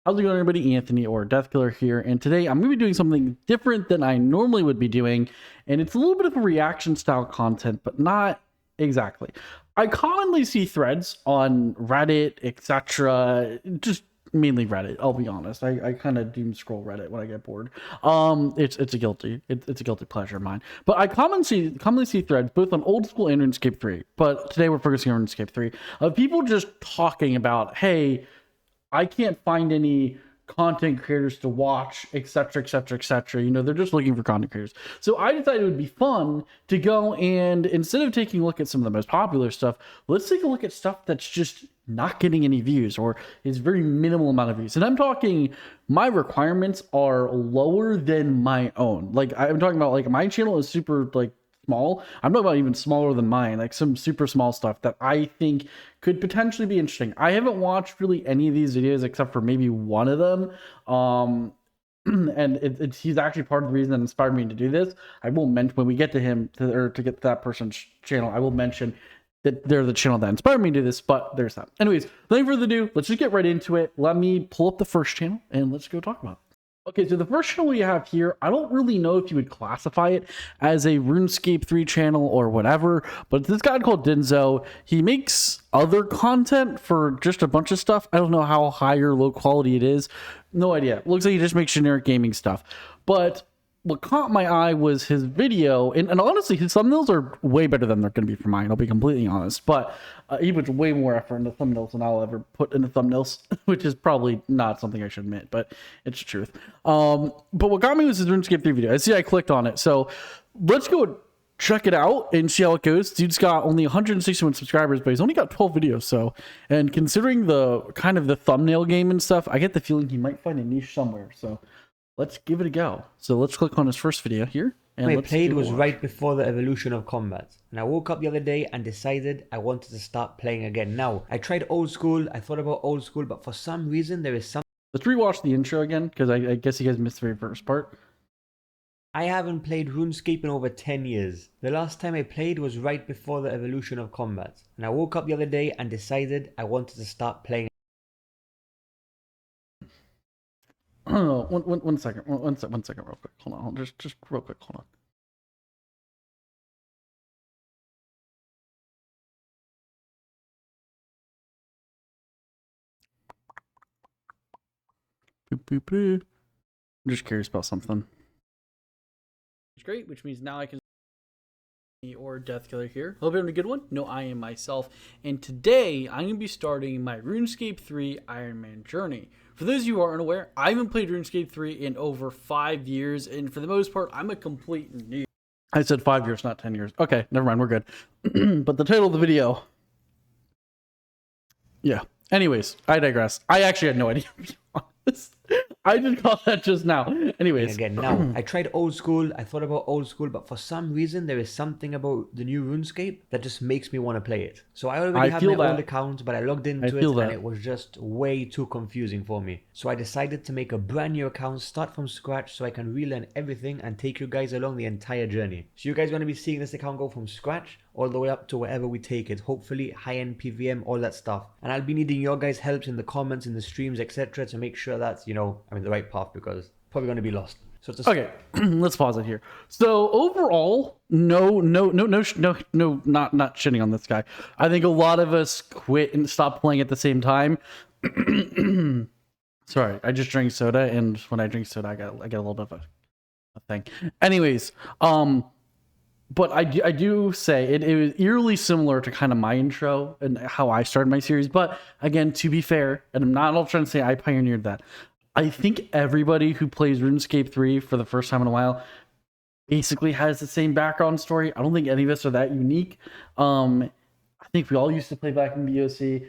How's it going, everybody? Anthony or Death Killer here, and today I'm going to be doing something different than I normally would be doing, and it's a little bit of a reaction style content, but not exactly. I commonly see threads on Reddit, etc., just mainly Reddit. I'll be honest. I kind of doom scroll Reddit when I get bored. It's a guilty pleasure of mine. But I commonly see threads both on old school and RuneScape 3. But today we're focusing on RuneScape 3 of people just talking about, hey, I can't find any content creators to watch, etc., etc., etc. You know, they're just looking for content creators. So I decided it would be fun to go and, instead of taking a look at some of the most popular stuff, let's take a look at stuff that's just not getting any views or is very minimal amount of views. And I'm talking, my requirements are lower than my own. Like, I'm talking about, like, my channel is super, like, small. I'm talking about even smaller than mine, like some super small stuff that I think could potentially be interesting. I haven't watched really any of these videos except for maybe one of them. And he's actually part of the reason that inspired me to do this. I will mention when we get to him, to get to that person's channel, I will mention that they're the channel that inspired me to do this, but there's that. Anyways, without further ado, let's just get right into it. Let me pull up the first channel and let's go talk about it. Okay, so the first channel we have here, I don't really know if you would classify it as a RuneScape 3 channel or whatever, but this guy called Denzo, he makes other content for just a bunch of stuff. I don't know how high or low quality it is. No idea. It looks like he just makes generic gaming stuff. But what caught my eye was his video, and honestly, his thumbnails are way better than they're going to be for mine, I'll be completely honest, but he puts way more effort into thumbnails than I'll ever put into thumbnails, which is probably not something I should admit, but it's the truth. But what got me was his RuneScape 3 video. I clicked on it, so let's go check it out and see how it goes. Dude's got only 161 subscribers, but he's only got 12 videos, so, and considering the kind of the thumbnail game and stuff, I get the feeling he might find a niche somewhere, so let's give it a go. So let's click on his first video here. And I played was right before the evolution of combat. And I woke up the other day and decided I wanted to start playing again. Now, I tried old school, I thought about old school, but for some reason there is something... Let's rewatch the intro again, because I guess you guys missed the very first part. I haven't played RuneScape in over 10 years. The last time I played was right before the evolution of combat. And I woke up the other day and decided I wanted to start playing. Oh, one second real quick. Hold on, just real quick, hold on. I'm just curious about something. It's great, which means now I can or Death Killer here. Hope you're having a good one. No, I am myself, and today I'm gonna be starting my RuneScape 3 Iron Man journey. For those of you who are unaware, I haven't played RuneScape 3 in over 5 years, and for the most part, I'm a complete noob. I said 5 years, not 10 years. Okay, never mind, we're good. But the title of the video, yeah. Anyways, I digress. I actually had no idea, to be honest. I did call that just now. Anyways. Again, now, I tried old school, I thought about old school, but for some reason there is something about the new RuneScape that just makes me want to play it. So I already have my old account, but I logged into it and it was just way too confusing for me. So I decided to make a brand new account, start from scratch, so I can relearn everything and take you guys along the entire journey. So you guys are going to be seeing this account go from scratch all the way up to wherever we take it. Hopefully high-end PVM, all that stuff. And I'll be needing your guys' help in the comments, in the streams, etc. to make sure that, you know, I'm in the right path, because probably going to be lost. So it's okay, let's pause it here. So overall, not shitting on this guy. I think a lot of us quit and stopped playing at the same time. Sorry, I just drank soda, and when I drink soda, I get a little bit of a thing. Anyways, but I do say it was eerily similar to kind of my intro and how I started my series. But again, to be fair, and I'm not all trying to say I pioneered that, I think everybody who plays RuneScape 3 for the first time in a while basically has the same background story. I don't think any of us are that unique. I think we all used to play back in BOC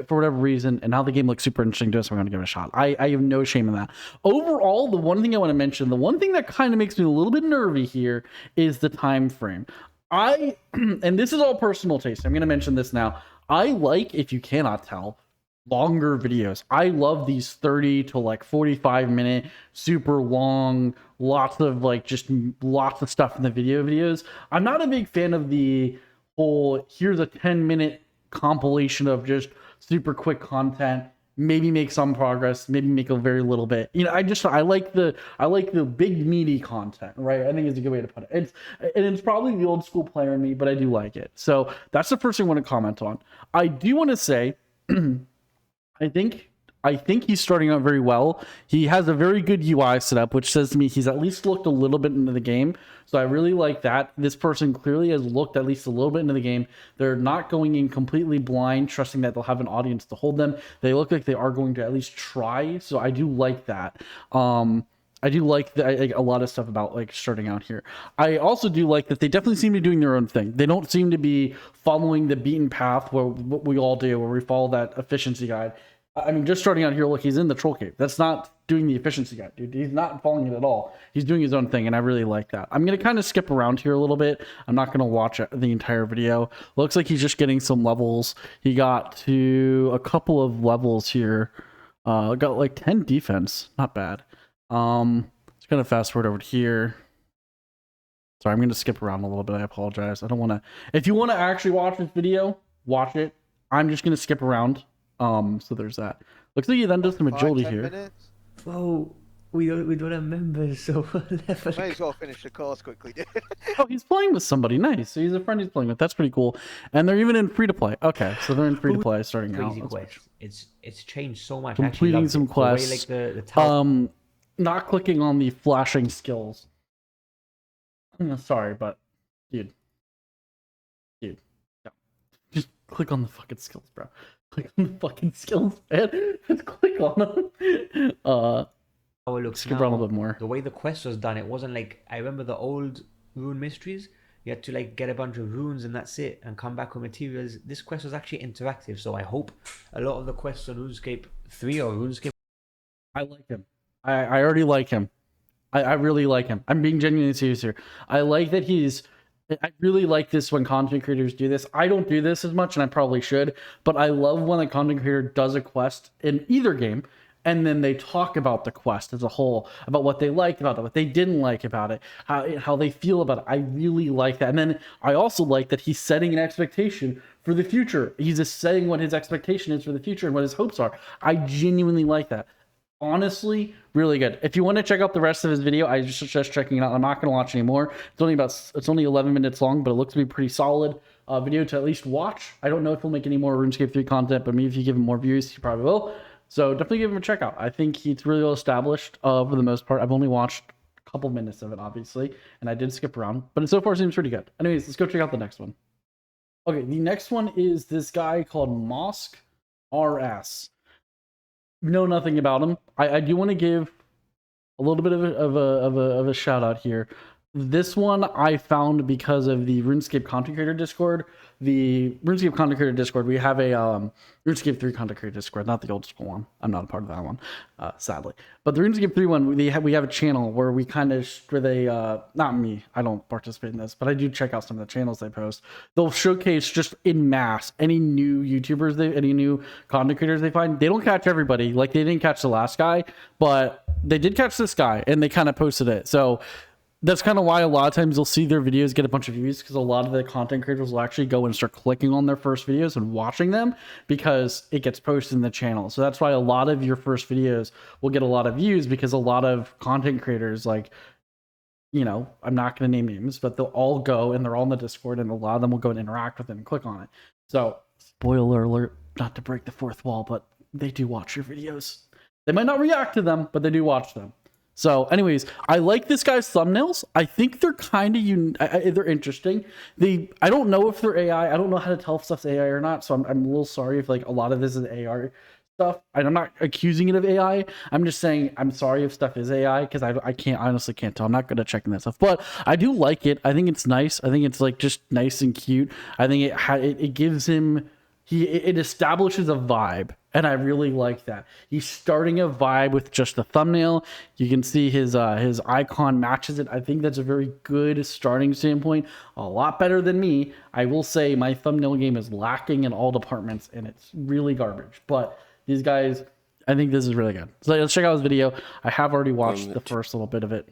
for whatever reason, and now the game looks super interesting to us. We're going to give it a shot. I have no shame in that. Overall, the one thing I want to mention, the one thing that kind of makes me a little bit nervy here is the time frame. And this is all personal taste. I'm going to mention this now. I like, if you cannot tell, longer videos. I love these 30 to like 45-minute, super long, lots of stuff in the videos. I'm not a big fan of the whole, here's a 10-minute compilation of just super quick content, maybe make some progress, maybe make a very little bit. You know, I like the big meaty content, right? I think is a good way to put it. It's probably the old school player in me, but I do like it. So that's the first thing I want to comment on. I do want to say, I think he's starting out very well. He has a very good UI setup, which says to me he's at least looked a little bit into the game. So I really like that. This person clearly has looked at least a little bit into the game. They're not going in completely blind, trusting that they'll have an audience to hold them. They look like they are going to at least try. So I do like that. I do like a lot of stuff about like starting out here. I also do like that they definitely seem to be doing their own thing. They don't seem to be following the beaten path where what we all do, where we follow that efficiency guide. I mean, just starting out here, look, he's in the troll cave. That's not doing the efficiency guide, dude. He's not following it at all. He's doing his own thing, and I really like that. I'm going to kind of skip around here a little bit. I'm not going to watch the entire video. Looks like he's just getting some levels. He got to a couple of levels here. Got like 10 defense. Not bad. Just going to fast forward over to here. Sorry, I'm going to skip around a little bit. I apologize. I don't want to... If you want to actually watch this video, watch it. I'm just going to skip around. So there's that. Looks like he then does some agility here. Minutes. Oh, we don't have members, so May as well finish the course quickly. Oh, he's playing with somebody. Nice. So he's a friend he's playing with. That's pretty cool. And they're even in free to play. Okay, so they're in free to play starting out. Crazy quest. It's changed so much. Completing some quests. The way, like, not clicking on the flashing skills. Sorry, but dude, yeah. Just click on the fucking skills, bro. Click on the fucking skills, man. Just click on them. How it looks skip now, around a little bit more. The way the quest was done, it wasn't like, I remember the old rune mysteries. You had to like get a bunch of runes and that's it, and come back with materials. This quest was actually interactive, so I hope a lot of the quests on RuneScape 3 or RuneScape. I like him. I already like him. I really like him. I'm being genuinely serious here. I like that I really like this when content creators do this. I don't do this as much, and I probably should, but I love when a content creator does a quest in either game, and then they talk about the quest as a whole, about what they liked about it, what they didn't like about it, how they feel about it. I really like that. And then I also like that he's setting an expectation for the future. He's just saying what his expectation is for the future and what his hopes are. I genuinely like that. Honestly, really good. If you want to check out the rest of his video, I just checking it out. I'm not going to watch anymore. It's only 11 minutes long, but it looks to be pretty solid video to at least watch. I don't know if he'll make any more RuneScape 3 content, but maybe if you give him more views, he probably will. So definitely give him a check out. I think he's really well established for the most part. I've only watched a couple minutes of it, obviously, and I did skip around, but it so far seems pretty good. Anyways, let's go check out the next one. Okay, the next one is this guy called Mosque RS. Know nothing about him. I do want to give a little bit of a shout out here. This one I found because of the RuneScape content creator Discord. The RuneScape content creator Discord, we have a RuneScape 3 content creator Discord, not the old school one. I'm not a part of that one, sadly. But the RuneScape 3 one, we have a channel where we kind of, where they, not me, I don't participate in this, but I do check out some of the channels they post. They'll showcase just in mass any new YouTubers, any new content creators they find. They don't catch everybody, like they didn't catch the last guy, but they did catch this guy and they kind of posted it. So that's kind of why a lot of times you'll see their videos get a bunch of views, because a lot of the content creators will actually go and start clicking on their first videos and watching them because it gets posted in the channel. So that's why a lot of your first videos will get a lot of views, because a lot of content creators, like, you know, I'm not going to name names, but they'll all go and they're all in the Discord, and a lot of them will go and interact with it and click on it. So spoiler alert, not to break the fourth wall, but they do watch your videos. They might not react to them, but they do watch them. So anyways, I like this guy's thumbnails. I think they're kind of they're interesting. I don't know if they're AI. I don't know how to tell if stuff's AI or not. So I'm a little sorry if like a lot of this is AI stuff. I'm not accusing it of AI. I'm just saying I'm sorry if stuff is AI, because I honestly can't tell. I'm not good at checking that stuff, but I do like it. I think it's nice. I think it's like just nice and cute. I think it gives him, it establishes a vibe. And I really like that. He's starting a vibe with just the thumbnail. You can see his icon matches it. I think that's a very good starting standpoint. A lot better than me. I will say my thumbnail game is lacking in all departments, and it's really garbage. But these guys, I think this is really good. So let's check out his video. I have already watched the first little bit of it.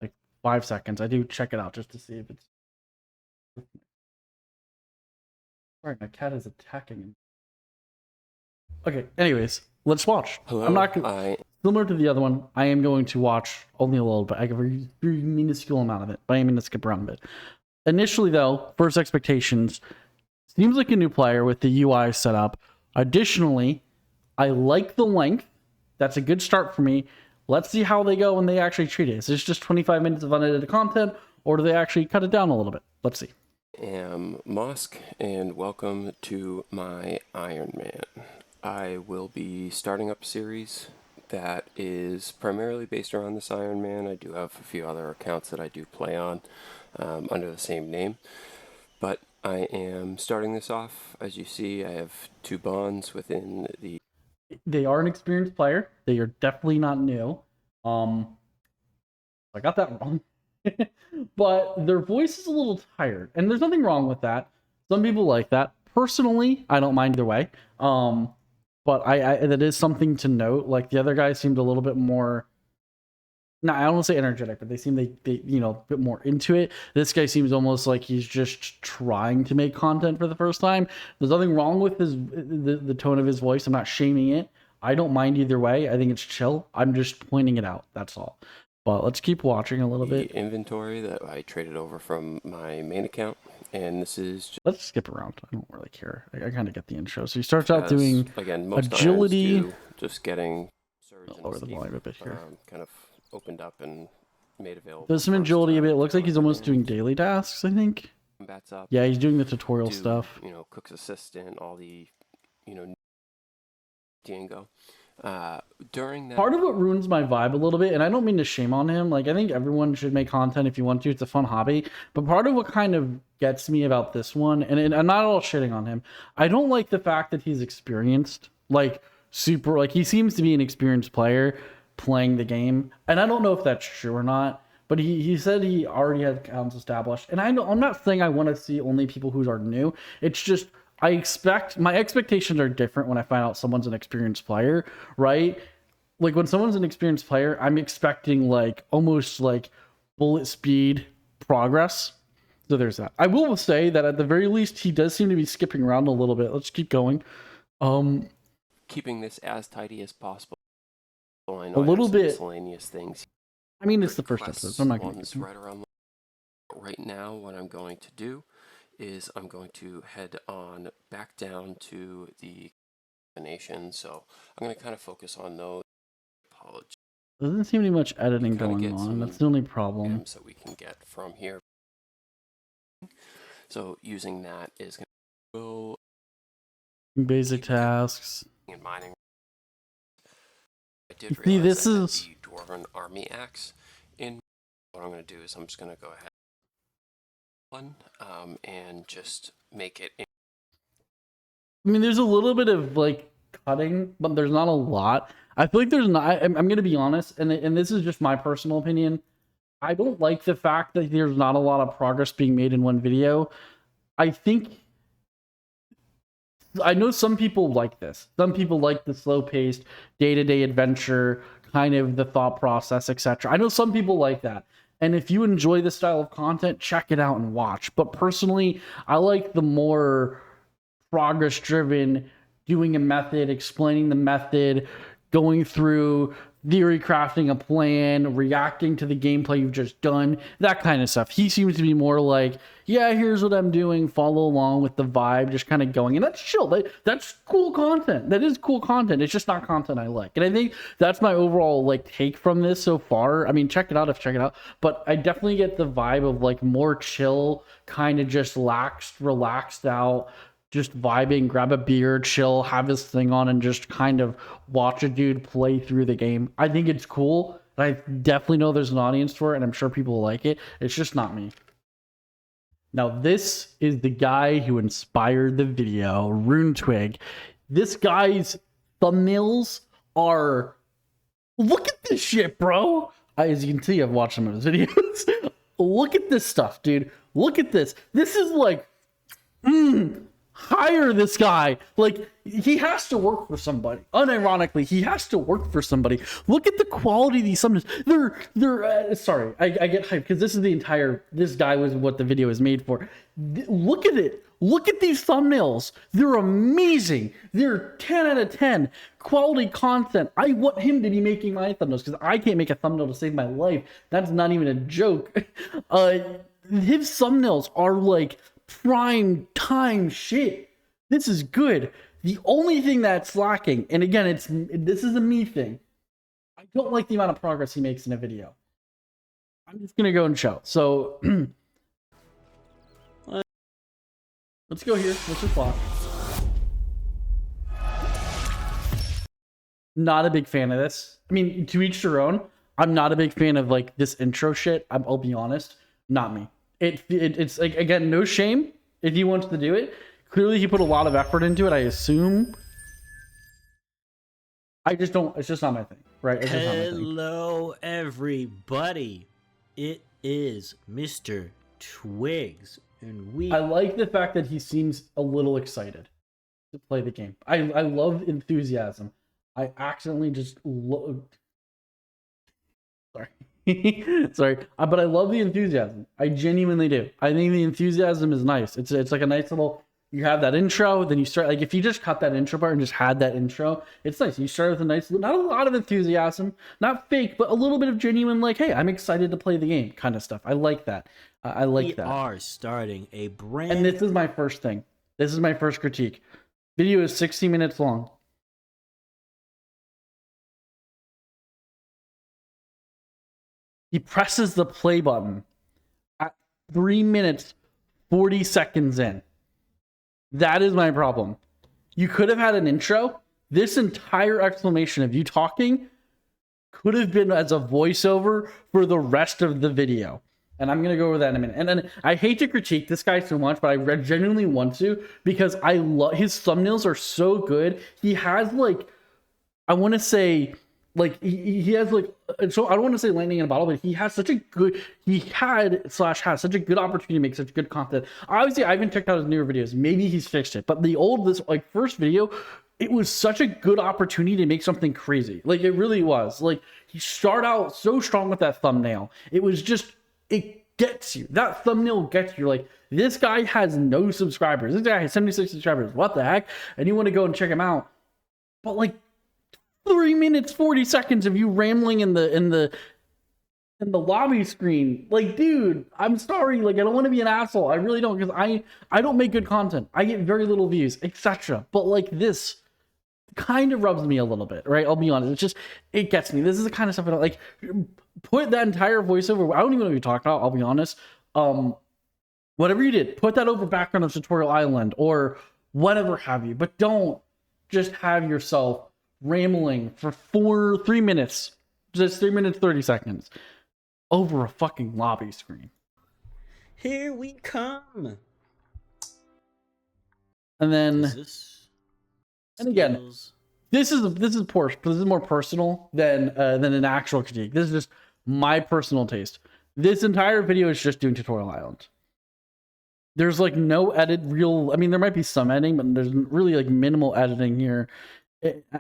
Like 5 seconds. I do check it out just to see if it's... Sorry, my cat is attacking him. Okay, anyways, let's watch. Hello, I'm not gonna, similar to the other one, I am going to watch only a little bit. I have a very, very minuscule amount of it, but I am going to skip around a bit. Initially, though, first expectations, seems like a new player with the UI set up. Additionally, I like the length. That's a good start for me. Let's see how they go when they actually treat it. Is this just 25 minutes of unedited content, or do they actually cut it down a little bit? Let's see. I am Mosque, and welcome to my Iron Man. I will be starting up a series that is primarily based around this Iron Man. I do have a few other accounts that I do play on under the same name, but I am starting this off. As you see, I have 2 bonds within the... They are an experienced player. They are definitely not new. I got that wrong. But their voice is a little tired, and there's nothing wrong with that. Some people like that. Personally, I don't mind either way. But I that is something to note. Like, the other guys seemed a little bit more, I don't want to say energetic, but they seem they a bit more into it. This guy seems almost like he's just trying to make content for the first time. There's nothing wrong with the tone of his voice. I'm not shaming it. I don't mind either way. I think it's chill. I'm just pointing it out. That's all. But let's keep watching a little bit. Inventory that I traded over from my main account, and this is just... Let's skip around. I don't really care. I kind of get the intro. So he starts out doing agility, just getting surge and lower the volume a bit here. Kind of opened up and made available. Does some agility a bit. It looks like he's almost doing daily tasks, I think. Bats up. Yeah, he's doing the tutorial stuff. Cook's assistant, all the, Django. During that, part of what ruins my vibe a little bit, and I don't mean to shame on him, like, I think everyone should make content if you want to. It's a fun hobby. But part of what kind of gets me about this one, and I'm not all shitting on him, I don't like the fact that he's experienced, like, super, like, he seems to be an experienced player playing the game, and I don't know if that's true or not, but he said he already had accounts established, and I'm not saying I want to see only people who are new. It's just, my expectations are different when I find out someone's an experienced player, right? Like, when someone's an experienced player, I'm expecting, like, almost like bullet speed progress. So there's that. I will say that at the very least, he does seem to be skipping around a little bit. Let's keep going. Keeping this as tidy as possible. I know a little bit miscellaneous things. I mean, it's the first episode, so I'm not going to right around right now. What I'm going to do is I'm going to head on back down to the nation. So I'm going to kind of focus on those. Apologies. There doesn't seem to be much editing going on. That's the only problem. So we can get from here. So using that is going to go basic tasks. And mining. I did realize this is the Dwarven Army axe. In what I'm going to do is I'm just going to go ahead and just make it. I mean, there's a little bit of like cutting, but there's not a lot. I feel like there's not. I'm going to be honest, and this is just my personal opinion. I don't like the fact that there's not a lot of progress being made in one video. I know some people like this. Some people like the slow-paced, day-to-day adventure, kind of the thought process, etc. I know some people like that. And if you enjoy this style of content, check it out and watch. But personally, I like the more progress-driven, doing a method, explaining the method, going through theory crafting a plan, reacting to the gameplay you've just done, that kind of stuff. He seems to be more like, yeah, here's what I'm doing, follow along with the vibe, just kind of going. And that's chill. That's cool content. That is cool content. It's just not content I like. And I think that's my overall like take from this so far. I mean, check it out. But I definitely get the vibe of like more chill, kind of just relaxed out, just vibing, grab a beer, chill, have his thing on, and just kind of watch a dude play through the game. I think it's cool. I definitely know there's an audience for it, and I'm sure people will like it. It's just not me. Now, this is the guy who inspired the video, Rune Twig. This guy's thumbnails are... Look at this shit, bro! As you can see, I've watched some of his videos. Look at this stuff, dude. Look at this. This is like... hire this guy. Like, he has to work for somebody. Unironically, he has to work for somebody. Look at the quality of these thumbnails. They're sorry, I get hyped because this is this guy was what the video is made for. Look at it. Look at these thumbnails. They're amazing. They're 10 out of 10. Quality content. I want him to be making my thumbnails because I can't make a thumbnail to save my life. That's not even a joke. His thumbnails are like prime time shit. This is good. The only thing that's lacking, and again, this is a me thing. I don't like the amount of progress he makes in a video. I'm just gonna go and show. So let's go here. Let's just watch. Not a big fan of this. I mean, to each their own. I'm not a big fan of like this intro shit. I'll be honest. Not me. It's like, again, no shame if he wants to do it. Clearly, he put a lot of effort into it. I assume. I just don't. It's just not my thing, right? It's just not my thing. Hello, everybody. It is Mr. Twigs, and I like the fact that he seems a little excited to play the game. I love enthusiasm. I accidentally just sorry, but I love the enthusiasm. I genuinely do. I think the enthusiasm is nice. It's like a nice little. You have that intro, then you start, like, if you just cut that intro part and just had that intro, it's nice. You start with a nice, not a lot of enthusiasm, not fake, but a little bit of genuine, like, hey, I'm excited to play the game kind of stuff. I like that. I like that. We are starting a brand. And this is my first thing. This is my first critique. Video is 60 minutes long. He presses the play button at 3 minutes, 40 seconds in. That is my problem. You could have had an intro. This entire explanation of you talking could have been as a voiceover for the rest of the video. And I'm going to go over that in a minute. And then I hate to critique this guy so much, but I genuinely want to because I love his thumbnails are so good. He has like, I want to say, like he has like, so I don't want to say lightning in a bottle, but he has such a good, has such a good opportunity to make such good content. Obviously, I haven't checked out his newer videos. Maybe he's fixed it, but this like first video, it was such a good opportunity to make something crazy. Like it really was. Like he started out so strong with that thumbnail. It was just, it gets you. That thumbnail gets you. Like this guy has no subscribers. This guy has 76 subscribers. What the heck? And you want to go and check him out, but like 3 minutes 40 seconds of you rambling in the lobby screen. Like, dude, I'm sorry. Like, I don't want to be an asshole. I really don't, because I don't make good content. I get very little views, etc. But like this kind of rubs me a little bit, right? I'll be honest. It's just, it gets me. This is the kind of stuff I don't like. Put that entire voiceover. I don't even know what you're talking about. I'll be honest. Whatever you did, put that over background of Tutorial Island or whatever have you. But don't just have yourself rambling for 3 minutes, just 3 minutes 30 seconds over a fucking lobby screen. Here we come. And then and again, this is more personal than an actual critique. This is just my personal taste. This entire video is just doing Tutorial Island. There's like no I mean there might be some editing, but there's really like minimal editing here.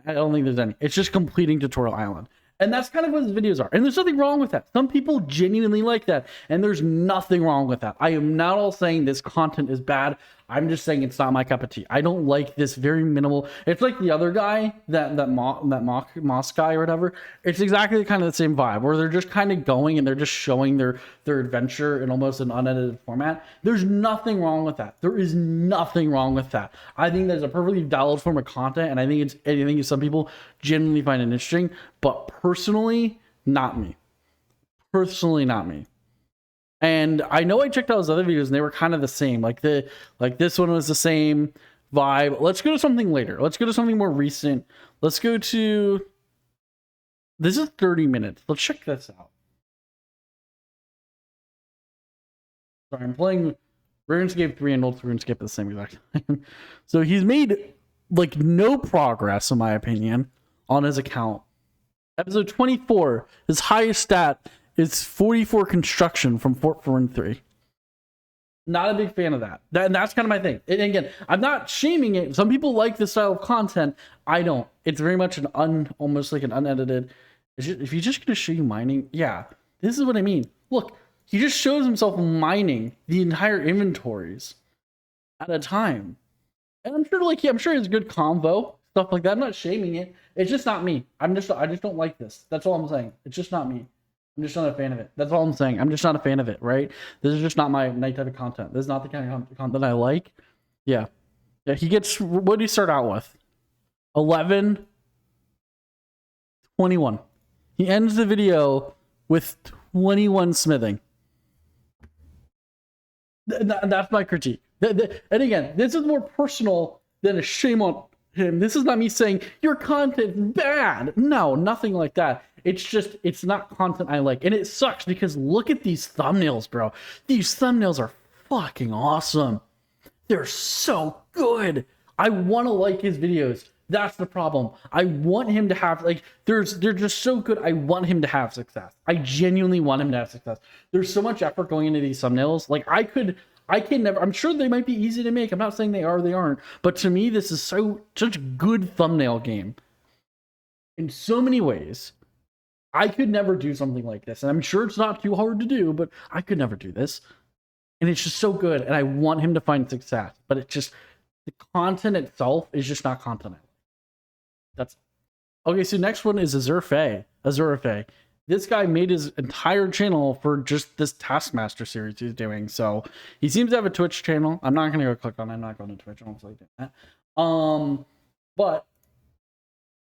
I don't think there's any. It's just completing Tutorial Island. And that's kind of what his videos are. And there's nothing wrong with that. Some people genuinely like that. And there's nothing wrong with that. I am not all saying this content is bad. I'm just saying it's not my cup of tea. I don't like this very minimal. It's like the other guy, that Mosque guy or whatever. It's exactly kind of the same vibe where they're just kind of going and they're just showing their adventure in almost an unedited format. There's nothing wrong with that. There is nothing wrong with that. I think that's a perfectly valid form of content, and I think some people genuinely find it interesting. But personally, not me. Personally, not me. And I know I checked out his other videos and they were kind of the same. Like this one was the same vibe. Let's go to something later. Let's go to something more recent. Let's go to, this is 30 minutes. Let's check this out. Sorry, I'm playing RuneScape 3 and Old RuneScape at the same exact time. So he's made like no progress, in my opinion, on his account. Episode 24, his highest stat is 44 construction from Fort Rune 3. Not a big fan of that. And that's kind of my thing. And again, I'm not shaming it. Some people like this style of content. I don't. It's very much almost like an unedited. If you're just going to show you mining, yeah, this is what I mean. Look, he just shows himself mining the entire inventories. at a time. And I'm sure, like, I'm sure it's good convo, stuff like that. I'm not shaming it. It's just not me. I just don't like this. That's all I'm saying. It's just not me. I'm just not a fan of it. That's all I'm saying. I'm just not a fan of it, right? This is just not my type of content. This is not the kind of content I like. Yeah. Yeah, he gets, what did he start out with? 11, 21. He ends the video with 21 smithing. That's my critique. And again, this is more personal than a shame on him. This is not me saying your content's bad. No, nothing like that. It's just, it's not content I like. And it sucks because look at these thumbnails, bro. These thumbnails are fucking awesome. They're so good. I want to like his videos. That's the problem. I want him to have, like, they're just so good. I want him to have success. I genuinely want him to have success. There's so much effort going into these thumbnails. Like, I can never, I'm sure they might be easy to make. I'm not saying they are, they aren't. But to me, this is such a good thumbnail game. In so many ways. I could never do something like this. And I'm sure it's not too hard to do, but I could never do this. And it's just so good. And I want him to find success. But it's just, the content itself is just not content. That's okay. So next one is Azurafye. This guy made his entire channel for just this Taskmaster series he's doing. So he seems to have a Twitch channel. I'm not gonna go click on it. I'm not going to Twitch. I don't feel like doing that. But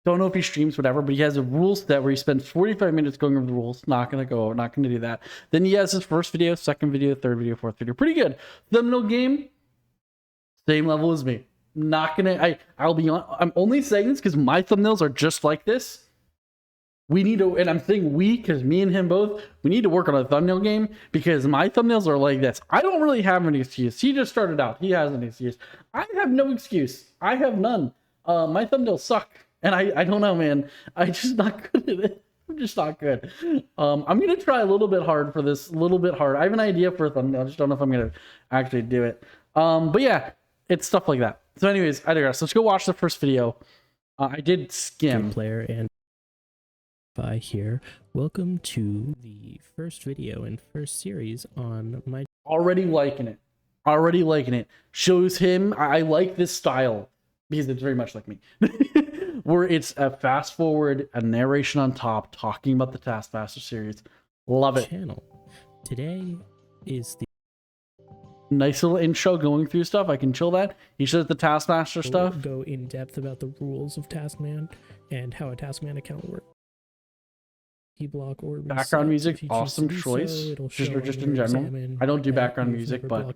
don't know if he streams, whatever, but he has a rules set where he spends 45 minutes going over the rules. Not gonna do that. Then he has his first video, second video, third video, fourth video. Pretty good. Thumbnail game, same level as me. Not gonna, I'll be on, I'm only saying this because my thumbnails are just like this. We need to, and I'm saying we because me and him both, we need to work on a thumbnail game because my thumbnails are like this. I don't really have any excuse. He just started out. He has an excuse. I have no excuse. I have none. My thumbnails suck. And I don't know, man. I'm just not good at it. I'm just not good. I'm going to try a little bit hard for this. A little bit hard. I have an idea for a thumbnail. I just don't know if I'm going to actually do it. But yeah, it's stuff like that. So anyways, I digress. Let's go watch the first video. I did skim. Player and here. Welcome to the first video and first series on my... Already liking it. Shows him. I like this style because it's very much like me. Where it's a fast forward, a narration on top, talking about the Taskmaster series. Love it. Channel. Today is the nice little intro going through stuff. I can chill that. He shows the Taskmaster stuff. Go in depth about the rules of Taskman and how a Taskman account works. Block or background music, awesome choice. Just in general. I don't do background music, but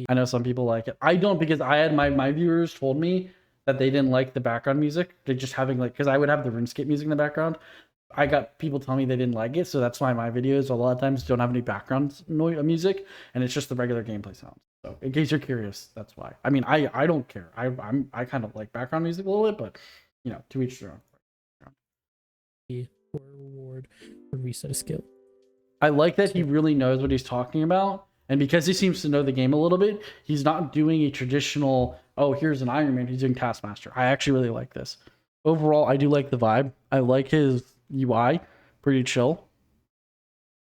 I know some people like it. I don't because I had my viewers told me that they didn't like the background music. They're just having like, because I would have the RuneScape music in the background. I got people telling me they didn't like it, so that's why my videos a lot of times don't have any background music, and it's just the regular gameplay sounds. So in case you're curious, that's why. I mean, I don't care. I kind of like background music a little bit, but you know, to each their own. Or reward or reset a skill. I like that he really knows what he's talking about, and because he seems to know the game a little bit, he's not doing a traditional, oh, here's an Iron Man, he's doing Taskmaster. I actually really like this. Overall, I do like the vibe. I like his UI, pretty chill.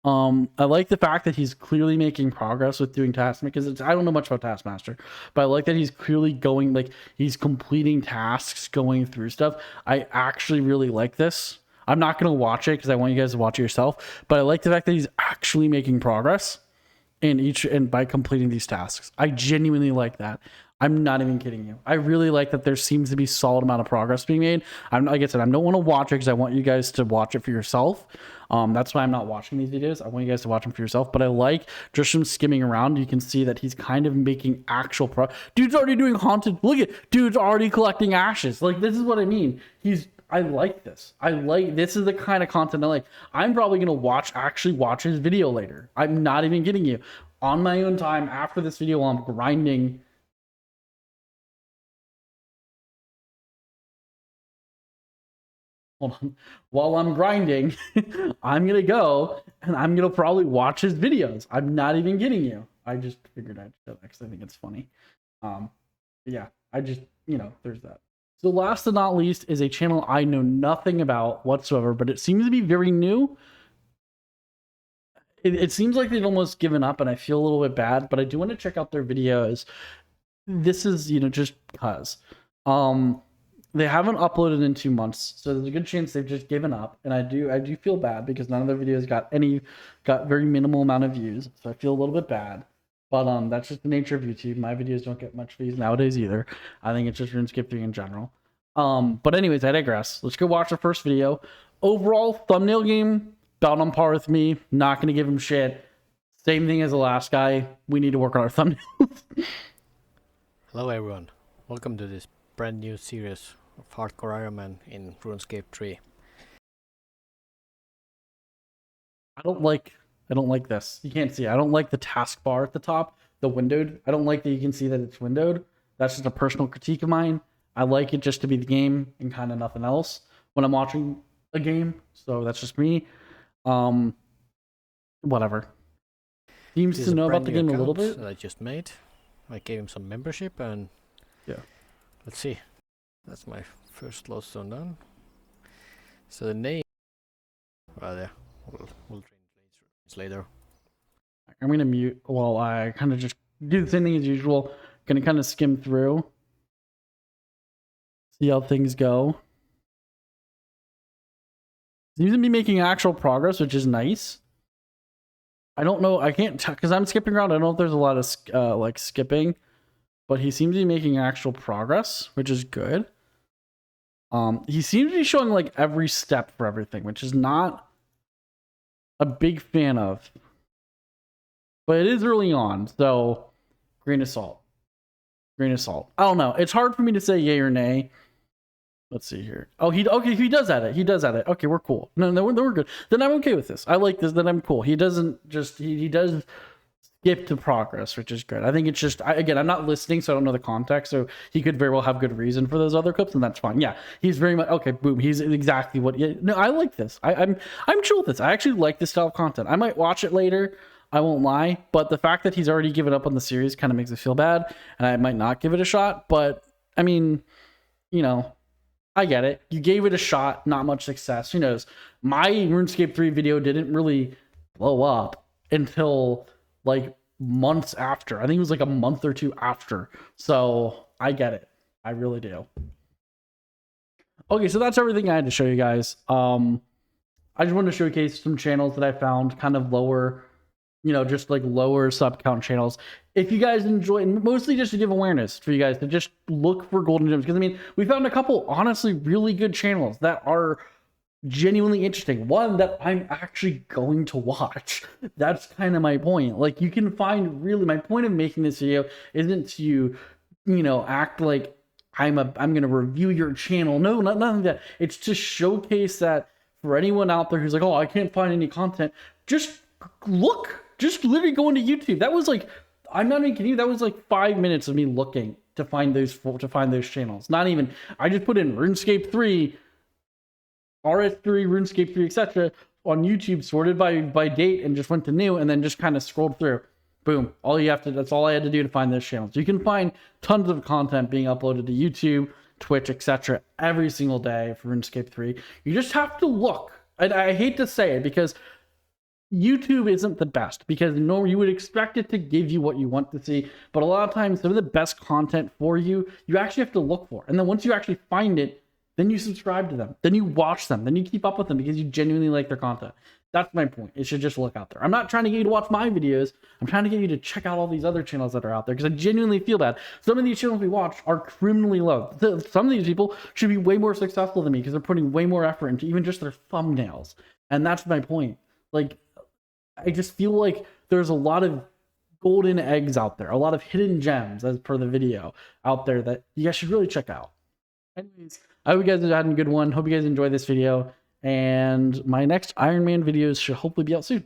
I like the fact that he's clearly making progress with doing tasks because I don't know much about Taskmaster, but I like that he's clearly going, like, he's completing tasks, going through stuff. I actually really like this. I'm not going to watch it because I want you guys to watch it yourself, but I like the fact that he's actually making progress and by completing these tasks. I genuinely like that. I'm not even kidding you. I really like that there seems to be solid amount of progress being made. Like I said, I don't want to watch it because I want you guys to watch it for yourself. That's why I'm not watching these videos. I want you guys to watch them for yourself, but I like just from skimming around, you can see that he's kind of making actual dude's already doing haunted. Look at dude's already collecting ashes. Like, this is what I mean. I like this. This is the kind of content I like. I'm probably going to actually watch his video later. I'm not even kidding you. On my own time after this video while I'm grinding. Hold on. While I'm grinding, I'm going to go and I'm going to probably watch his videos. I'm not even kidding you. I just figured I'd show that because I think it's funny. Yeah, I just, there's that. So last but not least is a channel I know nothing about whatsoever, but it seems to be very new. It seems like they've almost given up, and I feel a little bit bad, but I do want to check out their videos. this is, just because. They haven't uploaded in 2 months, so there's a good chance they've just given up. And I do feel bad because none of their videos got very minimal amount of views, so I feel a little bit bad. But that's just the nature of YouTube. My videos don't get much views nowadays either. I think it's just RuneScape 3 in general. But anyways, I digress. Let's go watch the first video. Overall thumbnail game, about on par with me. Not gonna give him shit. Same thing as the last guy. We need to work on our thumbnails. Hello everyone, welcome to this brand new series of Hardcore Iron Man in RuneScape 3. I don't like this. You can't see it. I don't like the taskbar at the top, the windowed. I don't like that you can see that it's windowed. That's just a personal critique of mine. I like it just to be the game and kind of nothing else when I'm watching a game. So that's just me. Whatever. Seems to know about the game a little bit. That I just made. I gave him some membership and yeah. Let's see. That's my first lodestone done. So the name. Well, yeah, we'll train later. I'm gonna mute while I kind of just do the same thing as usual. Gonna kind of skim through, see how things go. Seems to be making actual progress, which is nice. I don't know. I can't tell because I'm skipping around. I don't know if there's a lot of like skipping, but he seems to be making actual progress, which is good. He seems to be showing like every step for everything, which is not a big fan of. But it is early on, so grain of salt. Grain of salt. I don't know. It's hard for me to say yay or nay. Let's see here. Oh, he does at it. He does at it. Okay, we're cool. No, we're good. Then I'm okay with this. I like this. Then I'm cool. He doesn't just he does skip to progress, which is good. I think it's just again, I'm not listening, so I don't know the context. So he could very well have good reason for those other clips, and that's fine. Yeah, he's very much okay. Boom. He's exactly what. Yeah, no, I like this. I'm chill with this. I actually like this style of content. I might watch it later. I won't lie, but the fact that he's already given up on the series kind of makes me feel bad, and I might not give it a shot. But I mean, I get it. You gave it a shot, not much success. Who knows? My RuneScape 3 video didn't really blow up until like months after. I think it was like a month or two after. So I get it. I really do. Okay, so that's everything I had to show you guys. I just wanted to showcase some channels that I found kind of lower, just like lower sub count channels. If you guys enjoy, mostly just to give awareness for you guys to just look for golden gems. Because I mean, we found a couple honestly really good channels that are genuinely interesting. One that I'm actually going to watch. That's kind of my point. Like you can find really, my point of making this video isn't to, act like I'm going to review your channel. No, not like that. It's to showcase that for anyone out there who's like, oh, I can't find any content. Just look. Just literally go into YouTube. That was like, I'm not even kidding you. That was like 5 minutes of me looking to find those channels. Not even. I just put in RuneScape 3, RS3, RuneScape 3, etc. on YouTube, sorted by date, and just went to new, and then just kind of scrolled through. Boom. That's all I had to do to find those channels. You can find tons of content being uploaded to YouTube, Twitch, etc. every single day for RuneScape 3. You just have to look. And I hate to say it because YouTube isn't the best, because you would expect it to give you what you want to see, but a lot of times some of the best content for you actually have to look for. And then once you actually find it, then you subscribe to them, then you watch them, then you keep up with them because you genuinely like their content. That's my point. It should just look out there. I'm not trying to get you to watch my videos. I'm trying to get you to check out all these other channels that are out there because I genuinely feel bad. Some of these channels we watch are criminally low. Some of these people should be way more successful than me because they're putting way more effort into even just their thumbnails. And that's my point. Like, I just feel like there's a lot of golden eggs out there, a lot of hidden gems, as per the video, out there that you guys should really check out. Anyways, I hope you guys had a good one. Hope you guys enjoyed this video. And my next Iron Man videos should hopefully be out soon.